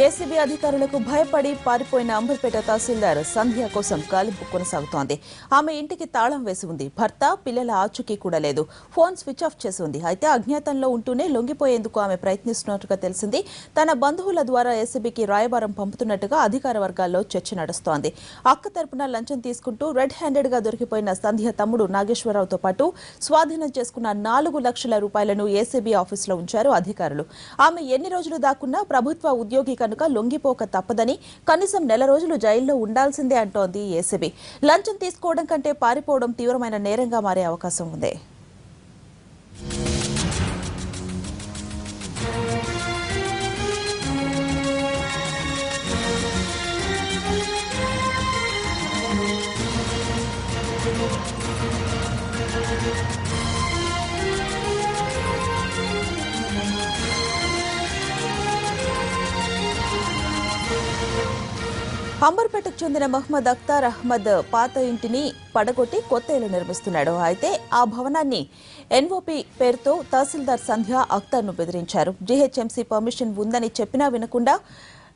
ACB అధికారులకు భయపడి పారిపోయిన అంబర్పేట తహసీల్దార్ సంధ్య కోసం గాలింపు కొనసాగుతోంది. ఆమె ఇంటికి తాళం వేసి ఉంది. భర్త, పిల్లల ఆచూకీ కూడా లేదు. ఫోన్ స్విచ్ ఆఫ్ చేసి ఉంది. అయితే అజ్ఞాతంలో ఉంటూనే లొంగిపోయేందుకు ఆమె ప్రయత్నిస్తున్నట్టుగా తెలిసింది. తన బంధువుల ద్వారా ఏసీబీకి రాయబారం పంపుతున్నట్టుగా అధికార వర్గాల్లో చర్చ నడుస్తోంది. అక్క తరపున లంచం తీసుకుంటూ రెడ్ హ్యాండెడ్ గా దొరికిపోయిన సంధ్య తమ్ముడు నాగేశ్వరరావుతో పాటు స్వాధీనం చేసుకున్న 4 లక్షల రూపాయలను ఏసీబీ ఆఫీసులో ఉంచారు అధికారులు. ఆమె ఎన్ని రోజులు దాక్కున్నా ప్రభుత్వ ఉద్యోగి కనుక లొంగిపోక తప్పదని, కనీసం నెల రోజులు జైల్లో ఉండాల్సిందే అంటోంది ఏసీబీ. లంచం తీసుకోవడం కంటే పారిపోవడం తీవ్రమైన నేరంగా మారే అవకాశం ఉంది. అంబర్పేటకు చెందిన మహ్మద్ అఖ్తార్ అహ్మద్ పాత ఇంటిని పడగొట్టి కొత్త ఇల్లు నిర్మిస్తున్నాడు. అయితే ఆ భవనాన్ని ఎన్ఓపీ పేరుతో తహసీల్దార్ సంధ్య అఖ్తార్ను బెదిరించారు. జీహెచ్ఎంసీ పర్మిషన్ ఉందని చెప్పినా వినకుండా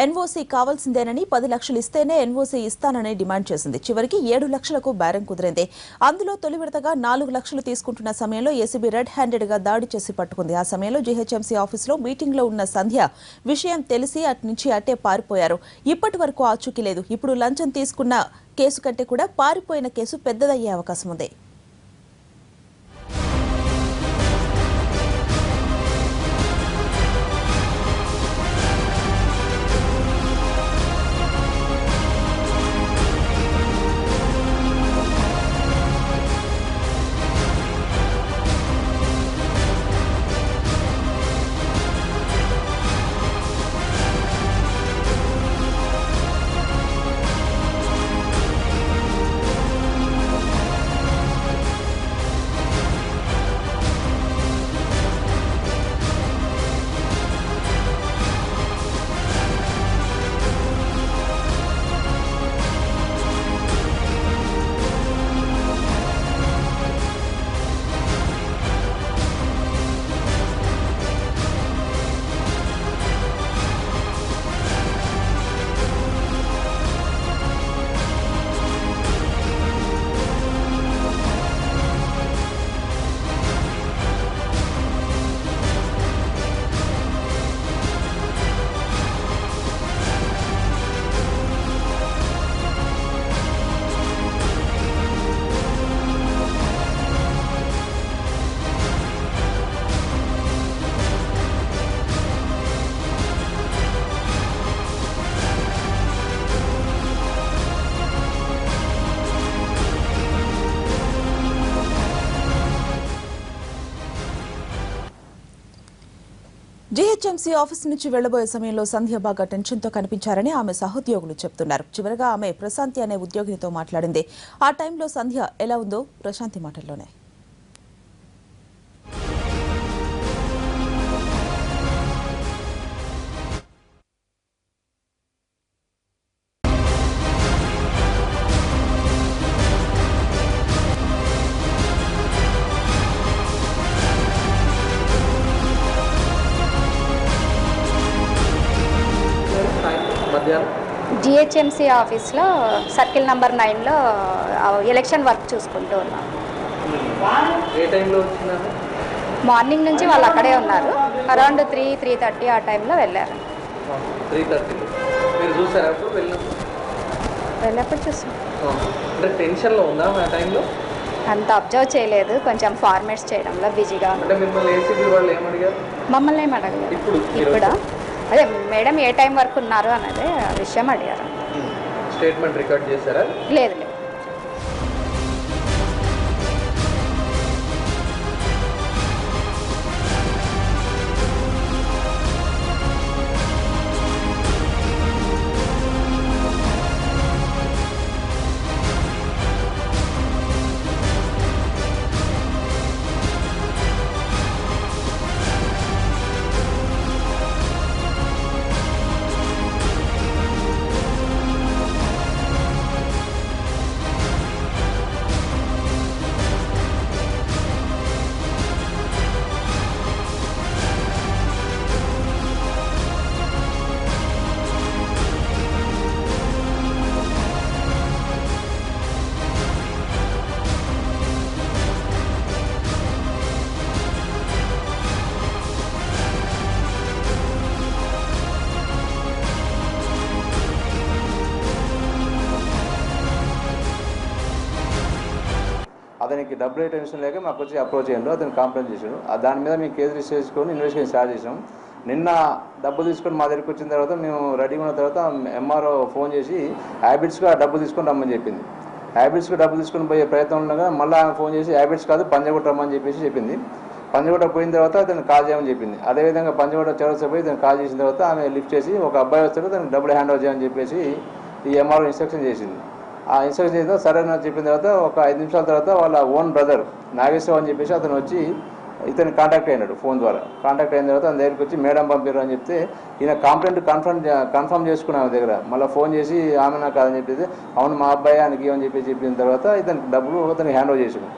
ఎన్ఓసీ కావాల్సిందేనని 10 లక్షలు ఇస్తేనే ఎన్ఓసీ ఇస్తానని డిమాండ్ చేసింది. చివరికి 7 లక్షలకు బేరం కుదిరింది. అందులో తొలి విడతగా 4 లక్షలు తీసుకుంటున్న సమయంలో ఏసీబీ రెడ్ హ్యాండెడ్ గా దాడి చేసి పట్టుకుంది. ఆ సమయంలో జీహెచ్ఎంసీ ఆఫీసులో మీటింగ్ లో ఉన్న సంధ్య విషయం తెలిసి అటు నుంచి అట్టే పారిపోయారు. ఇప్పటి వరకు ఆచూకీ లేదు. ఇప్పుడు లంచం తీసుకున్న కేసు కంటే కూడా పారిపోయిన కేసు పెద్దదయ్యే అవకాశం ఉంది. జీహెచ్ఎంసీ ఆఫీస్ నుంచి వెళ్లబోయే సమయంలో సంధ్య బాగా టెన్షన్తో కనిపించారని ఆమె సహోద్యోగులు చెబుతున్నారు. చివరగా ఆమె ప్రశాంతి అనే ఉద్యోగినితో మాట్లాడింది. ఆ టైంలో సంధ్య ఎలా ఉందో ప్రశాంతి మాటల్లోనే. జిహెచ్ఎంసీ ఆఫీస్లో సర్కిల్ నెంబర్ 9లో ఎలక్షన్ వర్క్ చూసుకుంటూ ఉన్నాం. మార్నింగ్ నుంచి వాళ్ళు అక్కడే ఉన్నారు. అరౌండ్ 3-3:30 ఆ టైంలో వెళ్ళారు. వెళ్ళప్పుడు చూసాం. అంత అబ్జర్వ్ చేయలేదు. కొంచెం ఫార్మాట్స్ చేయడంలో బిజీగా. మమ్మల్ని ఏం అడగలేదు. ఇప్పుడు అదే మేడం ఏ టైం వరకు ఉన్నారు అన్నదే విషయం అడిగారు. స్టేట్మెంట్ రికార్డ్ చేశారా? లేదు. అతనికి డబ్బులు టెన్షన్ లేక మాకు వచ్చి అప్రోచ్ అయ్యాడు, అతను కంప్లైంట్ చేశాడు. దాని మీద మేము కేసు రిజిస్టర్ చేసుకొని ఇన్వెస్టిగేషన్ స్టార్ట్ చేసాం. నిన్న డబ్బులు తీసుకొని మా దగ్గరికి వచ్చిన తర్వాత మేము రెడీగా ఉన్న తర్వాత ఎంఆర్ఓ ఫోన్ చేసి హ్యాబిట్స్గా డబ్బులు తీసుకొని రమ్మని చెప్పింది. హ్యాబిట్స్కి డబ్బులు తీసుకొని పోయే ప్రయత్నం ఉండగా మళ్ళీ ఆమె ఫోన్ చేసి హ్యాబిట్స్ కాదు పంజగుట్ట రమ్మని చెప్పింది. పంజగుట్ట పోయిన తర్వాత అతను కాల్ చేయమని చెప్పింది. అదేవిధంగా పంజగుట్ట చౌరస్తా పోయి అతను కాల్ చేసిన తర్వాత ఆమె లిఫ్ట్ చేసి ఒక అబ్బాయి వస్తాడు తనకు డబ్బులు హ్యాండ్ ఓవర్ చేయమని చెప్పేసి ఈ ఎంఆర్ఓ ఇన్స్ట్రక్షన్ చేసింది. ఆ ఇన్స్ట్రక్షన్ చేసిన సరే అని చెప్పిన తర్వాత ఒక 5 నిమిషాల తర్వాత వాళ్ళ ఓన్ బ్రదర్ నాగేశ్వరరావు అని చెప్పేసి అతను వచ్చి ఇతను కాంటాక్ట్ అయినాడు ఫోన్ ద్వారా. కాంటాక్ట్ అయిన తర్వాత ఆయన దగ్గరికి వచ్చి మేడం పంపారు అని చెప్తే ఈయన కంప్లైంట్ కన్ఫర్మ్ చేసుకున్నాను ఆమె దగ్గర. మళ్ళీ ఫోన్ చేసి ఆమె నాకు కాదని చెప్పేసి అవును మా అబ్బాయి ఆయనకి అని చెప్పిన తర్వాత ఇతనికి డబ్బులు అతనికి హ్యాండ్ ఓవర్ చేసాము.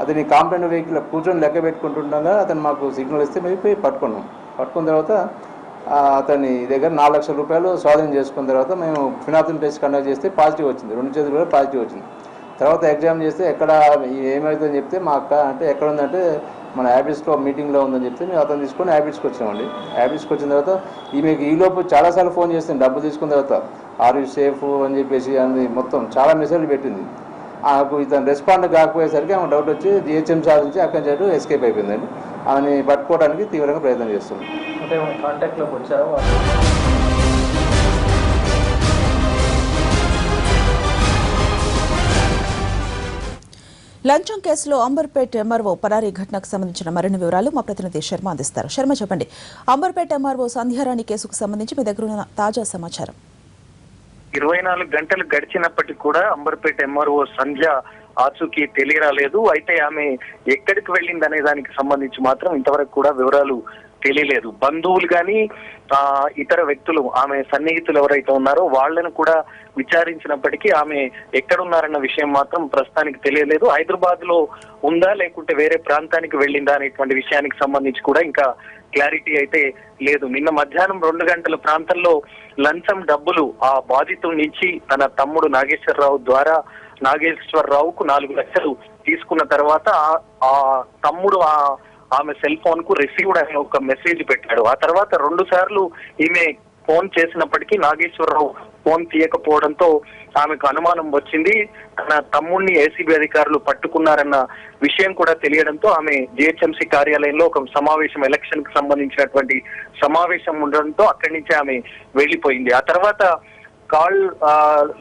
అతని కంప్లైంట్ వెహికల్ కూర్చొని లెక్క పెట్టుకుంటుండగా అతను మాకు సిగ్నల్ ఇస్తే మేము పోయి పట్టుకున్న తర్వాత అతని దగ్గర 4 లక్షల రూపాయలు స్వాధీనం చేసుకున్న తర్వాత మేము ఫినాథిన్ టెస్ట్ కండక్ట్ చేస్తే పాజిటివ్ వచ్చింది, 2 చేతులు కూడా పాజిటివ్ వచ్చింది. తర్వాత ఎగ్జామ్ చేస్తే ఎక్కడ ఏమవుతుందని చెప్తే మా అక్క అంటే ఎక్కడ ఉందంటే మన హ్యాబిట్స్లో మీటింగ్లో ఉందని చెప్తే మేము అతను తీసుకొని హ్యాబిట్స్కి వచ్చామండి. హ్యాబిట్స్కి వచ్చిన తర్వాత ఈమెకి ఈలోపు చాలాసార్లు ఫోన్ చేస్తాను డబ్బులు తీసుకున్న తర్వాత ఆర్ యూ సేఫ్ అని చెప్పేసి అని మొత్తం చాలా మెసేజ్లు పెట్టింది. ఆమెకు ఇతను రెస్పాండ్ కాకపోయేసరికి ఆమె డౌట్ వచ్చి జిహెచ్ఎం సాధించి అక్కడి నుంచి ఎస్కేప్ అయిపోయిందండి. ఆమెని పట్టుకోవడానికి తీవ్రంగా ప్రయత్నం చేస్తుంది. అంటే కాంటాక్ట్లోకి వచ్చారా? లంచం కేసులో అంబర్పేట్ ఎంఆర్ఓ పరారీ ఘటనకు సంబంధించిన మరిన్ని వివరాలు మా ప్రతినిధి శర్మ అందిస్తారు. శర్మ చెప్పండి, అంబర్పేట్ ఎంఆర్ఓ సంధ్యారాణి కేసుకు సంబంధించి మీ దగ్గర ఉన్న తాజా సమాచారం. 24 గంటలు గడిచినప్పటికీ కూడా అంబర్పేట ఎంఆర్ఓ సంధ్య ఆచూకీ తెలియరాలేదు. అయితే ఆమె ఎక్కడికి వెళ్ళింది అనే దానికి సంబంధించి మాత్రం ఇంతవరకు కూడా వివరాలు తెలియలేదు. బంధువులు కానీ ఇతర వ్యక్తులు ఆమె సన్నిహితులు ఎవరైతే ఉన్నారో వాళ్ళను కూడా విచారించినప్పటికీ ఆమె ఎక్కడున్నారన్న విషయం మాత్రం ప్రస్తుతానికి తెలియలేదు. హైదరాబాద్ లో ఉందా లేకుంటే వేరే ప్రాంతానికి వెళ్ళిందా అనేటువంటి విషయానికి సంబంధించి కూడా ఇంకా క్లారిటీ అయితే లేదు. నిన్న మధ్యాహ్నం 2 గంటల ప్రాంతంలో లంచం డబ్బులు ఆ బాధితుడి నుంచి తన తమ్ముడు నాగేశ్వరరావుకు 4 లక్షలు తీసుకున్న తర్వాత ఆ తమ్ముడు ఆమె సెల్ ఫోన్ కు రిసీవ్డ్ అనే ఒక మెసేజ్ పెట్టాడు. ఆ తర్వాత 2 సార్లు ఈమె ఫోన్ చేసినప్పటికీ నాగేశ్వరరావు ఫోన్ తీయకపోవడంతో ఆమెకు అనుమానం వచ్చింది. తన తమ్ముడిని ఏసీబీ అధికారులు పట్టుకున్నారన్న విషయం కూడా తెలియడంతో ఆమె జిహెచ్ఎంసీ కార్యాలయంలో ఒక సమావేశం, ఎలక్షన్ కి సంబంధించినటువంటి సమావేశం ఉండడంతో అక్కడి నుంచి ఆమె వెళ్లిపోయింది. ఆ తర్వాత కాల్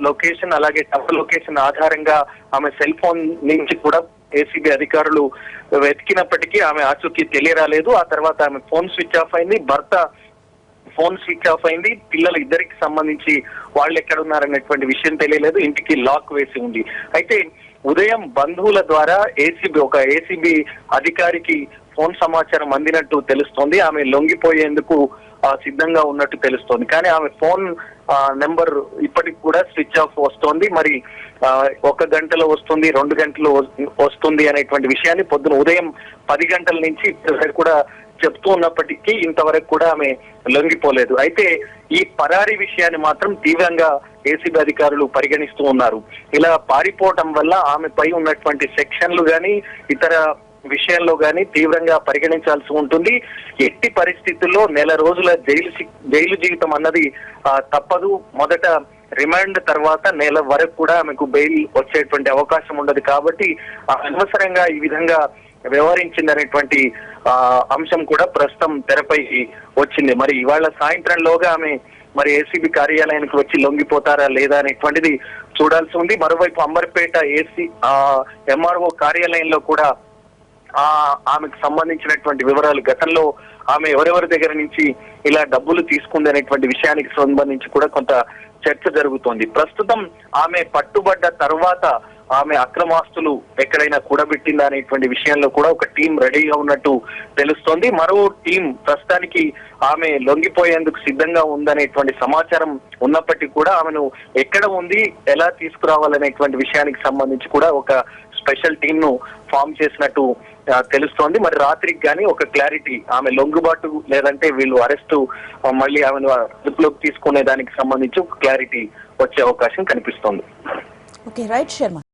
లొకేషన్ అలాగే టవర్ లొకేషన్ ఆధారంగా ఆమె సెల్ ఫోన్ నుంచి కూడా ఏసీబీ అధికారులు వెతికినప్పటికీ ఆమె ఆచూకీ తెలియరాలేదు. ఆ తర్వాత ఆమె ఫోన్ స్విచ్ ఆఫ్ అయింది, భర్త ఫోన్ స్విచ్ ఆఫ్ అయింది. పిల్లలు ఇద్దరికి సంబంధించి వాళ్ళు ఎక్కడున్నారనేటువంటి విషయం తెలియలేదు. ఇంటికి లాక్ వేసి ఉంది. అయితే ఉదయం బంధువుల ద్వారా ఏసీబీ అధికారికి ఫోన్ సమాచారం అందినట్టు తెలుస్తోంది. ఆమె లొంగిపోయేందుకు సిద్ధంగా ఉన్నట్టు తెలుస్తోంది. కానీ ఆమె ఫోన్ నెంబర్ ఇప్పటికి కూడా స్విచ్ ఆఫ్ వస్తోంది. మరి 1 గంటలో వస్తుంది, 2 గంటలు వస్తుంది అనేటువంటి విషయాన్ని పొద్దున ఉదయం 10 గంటల నుంచి కూడా చెప్తూ ఉన్నప్పటికీ ఇంతవరకు కూడా ఆమె లొంగిపోలేదు. అయితే ఈ పరారీ విషయాన్ని మాత్రం తీవ్రంగా ఏసీబీ అధికారులు పరిగణిస్తూ ఉన్నారు. ఇలా పారిపోవటం వల్ల ఆమెపై ఉన్నటువంటి సెక్షన్లు గాని ఇతర విషయంలో గాని తీవ్రంగా పరిగణించాల్సి ఉంటుంది. ఎట్టి పరిస్థితుల్లో 1 నెల రోజుల జైలు జీవితం అన్నది తప్పదు. మొదట రిమాండ్ తర్వాత 1 నెల వరకు కూడా ఆమెకు బెయిల్ వచ్చేటువంటి అవకాశం ఉండదు. కాబట్టి అనవసరంగా ఈ విధంగా వ్యవహరించిందనేటువంటి అంశం కూడా ప్రస్తుతం తెరపై వచ్చింది. మరి ఇవాళ సాయంత్రంలోగా ఆమె మరి ఏసీబీ కార్యాలయానికి వచ్చి లొంగిపోతారా లేదా అనేటువంటిది చూడాల్సి ఉంది. మరోవైపు అంబర్పేట ఎంఆర్ఓ కార్యాలయంలో కూడా ఆమెకు సంబంధించినటువంటి వివరాలు, గతంలో ఆమె ఎవరెవరి దగ్గర నుంచి ఇలా డబ్బులు తీసుకుంది అనేటువంటి విషయానికి సంబంధించి కూడా కొంత చర్చ జరుగుతోంది. ప్రస్తుతం ఆమె పట్టుబడ్డ తర్వాత ఆమె అక్రమాస్తులు ఎక్కడైనా కూడబెట్టిందా అనేటువంటి విషయంలో కూడా ఒక టీం రెడీగా ఉన్నట్టు తెలుస్తోంది. మరో టీం ప్రస్తుతానికి ఆమె లొంగిపోయేందుకు సిద్ధంగా ఉందనేటువంటి సమాచారం ఉన్నప్పటికీ కూడా ఆమెను ఎక్కడ ఉంది, ఎలా తీసుకురావాలనేటువంటి విషయానికి సంబంధించి కూడా ఒక స్పెషల్ టీం ను ఫామ్ చేసినట్టు తెలుస్తోంది. మరి రాత్రికి కానీ ఒక క్లారిటీ, ఆమె లొంగుబాటు లేదంటే వీళ్ళు అరెస్టు మళ్ళీ ఆమెను అదుపులోకి తీసుకునే దానికి సంబంధించి ఒక క్లారిటీ వచ్చే అవకాశం కనిపిస్తోంది. Okay, right Sharma.